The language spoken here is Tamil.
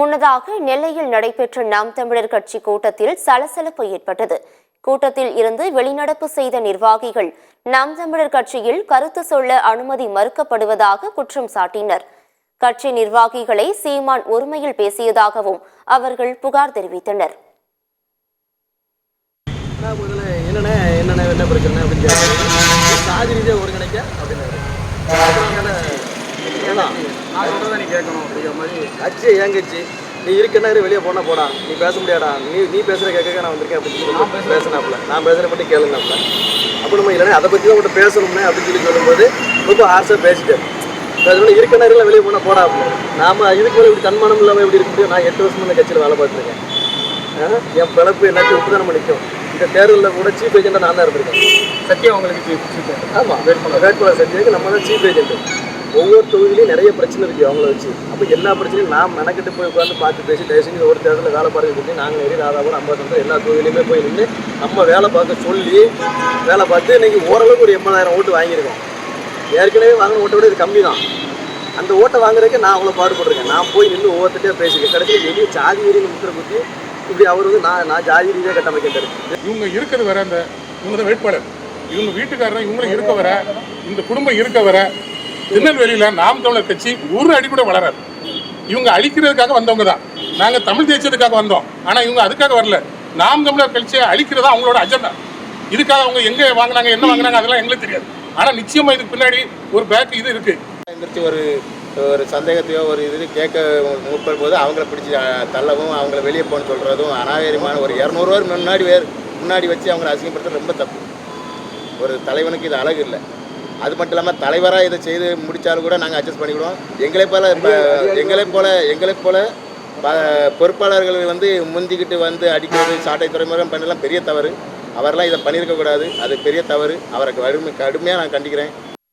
முன்னதாக நெல்லையில் நடைபெற்ற நாம் தமிழர் கட்சி கூட்டத்தில் சலசலப்பு ஏற்பட்டது. கூட்டத்தில் இருந்து வெளிநடப்பு செய்த நிர்வாகிகள் நாம் தமிழர் கட்சியில் கருத்து சொல்ல அனுமதி மறுக்கப்படுவதாக குற்றம் சாட்டினர். கட்சி நிர்வாகிகளை சீமான் ஒருமையில் பேசியதாகவும் அவர்கள் புகார் தெரிவித்தனர். நீ இருக்கனாரு வெளியே போனா போடா, நீ பேச முடியாடா, நீ பேசுற கேட்க நான் வந்திருக்கேன் அப்படின்னு சொல்லி பேசினாப்புல, நான் பேசுற மட்டும் கேளுனாப்புல. அப்போ நம்ம இல்லைன்னா அதை பற்றி தான் உங்கள்கிட்ட பேசணும்னு அப்படின்னு சொல்லி சொல்லும்போது ரொம்ப ஆசை பேசிட்டேன். அது இருக்கனாருல வெளியே போனால் போடா அப்படின்னு. நாம இதுக்கு மேலே இப்படி தன்மானம் இல்லாமல் எப்படி இருக்க முடியும்? நான் 8 வருஷமா இந்த கட்சியில் வேலை பார்த்துருக்கேன். என் பிழப்பு எல்லாத்தையும் விட்டு தான் நம்ம நிற்கும். இந்த தேர்தலில் கூட சீஃப் ஏஜெண்டாக நான் தான் இருந்திருக்கேன். சத்தியம் உங்களுக்கு ஆமாம், வேட்பாளர் சத்தியாவுக்கு நம்ம தான் சீஃப் ஏஜென்ட். ஒவ்வொரு தொகுதியிலையும் நிறைய பிரச்சனை இருக்குது அவங்கள வச்சு. அப்போ எல்லா பிரச்சனையும் நான் மெனக்கிட்டு போய் உட்காந்து பார்த்து பேசி தயவு செஞ்சு ஒரு தேர்தலில் வேலை பார்க்க சொல்லி நாங்கள் நிறைய ராதாபுரம் அம்பாசந்தர் எல்லா தொகுதியிலையுமே போய் நின்று நம்ம வேலை பார்க்க சொல்லி வேலை பார்த்து இன்றைக்கி ஓரளவுக்கு ஒரு 80,000 ஓட்டு வாங்கியிருக்கோம். ஏற்கனவே வாங்கின ஓட்டை விட இது கம்மி தான். அந்த ஓட்டை வாங்குறதுக்கு நான் அவ்வளோ பாடுபட்டிருக்கேன். நான் போய் நின்று ஒவ்வொருத்தையும் பேசிக்கிறேன். கடைசியில் வெளியே ஜாதி ரீதியில் முத்திர குத்தி இப்படி அவர் நான் ஜாதி ரீதியாக கட்டமைக்கிட்டாரு. இவங்க இருக்கிறது வர அந்த இவங்க தான் வேட்பாளர், இவங்க வீட்டுக்காரர் இவங்களும் இருக்க வர, இந்த குடும்பம் இருக்க வர திருநெல்வேலியில் நாம் தமிழர் கட்சி ஒரு அடி கூட வளராது. இவங்க அழிக்கிறதுக்காக வந்தவங்க தான். நாங்கள் தமிழ் தேசியத்துக்காக வந்தோம், ஆனால் இவங்க அதுக்காக வரல. நாம் தமிழர் கட்சியை அழிக்கிறதா அவங்களோட அஜெண்டா. இதுக்காக அவங்க எங்கே வாங்கினாங்க, என்ன வாங்கினாங்க அதெல்லாம் எங்களுக்கு தெரியாது. ஆனால் நிச்சயமாக இதுக்கு பின்னாடி ஒரு பேக் இது இருக்குது. எந்திரிச்சு ஒரு சந்தேகத்தையோ ஒரு இது கேட்க முற்படும் போது அவங்கள பிடிச்சி தள்ளவும் அவங்கள வெளியே போகணும்னு சொல்கிறதும் அநாகரிகமான ஒரு 200 பேர் முன்னாடி வச்சு அவங்கள அசிங்கப்படுத்துறது ரொம்ப தப்பு. ஒரு தலைவனுக்கு இது அழகு இல்லை. அது மட்டும் இல்லாமல் தலைவராக இதை செய்து முடித்தாலும் கூட நாங்கள் அட்ஜஸ்ட் பண்ணிவிடுவோம். எங்களை போல பொறுப்பாளர்கள் முந்திக்கிட்டு அடிக்கிறது, சாட்டை துறைமுகம் பண்ணலாம் பெரிய தவறு. அவரெல்லாம் இதை பண்ணியிருக்கக்கூடாது. அது பெரிய தவறு. அவரை கடுமையாக நான் கண்டிக்கிறேன்.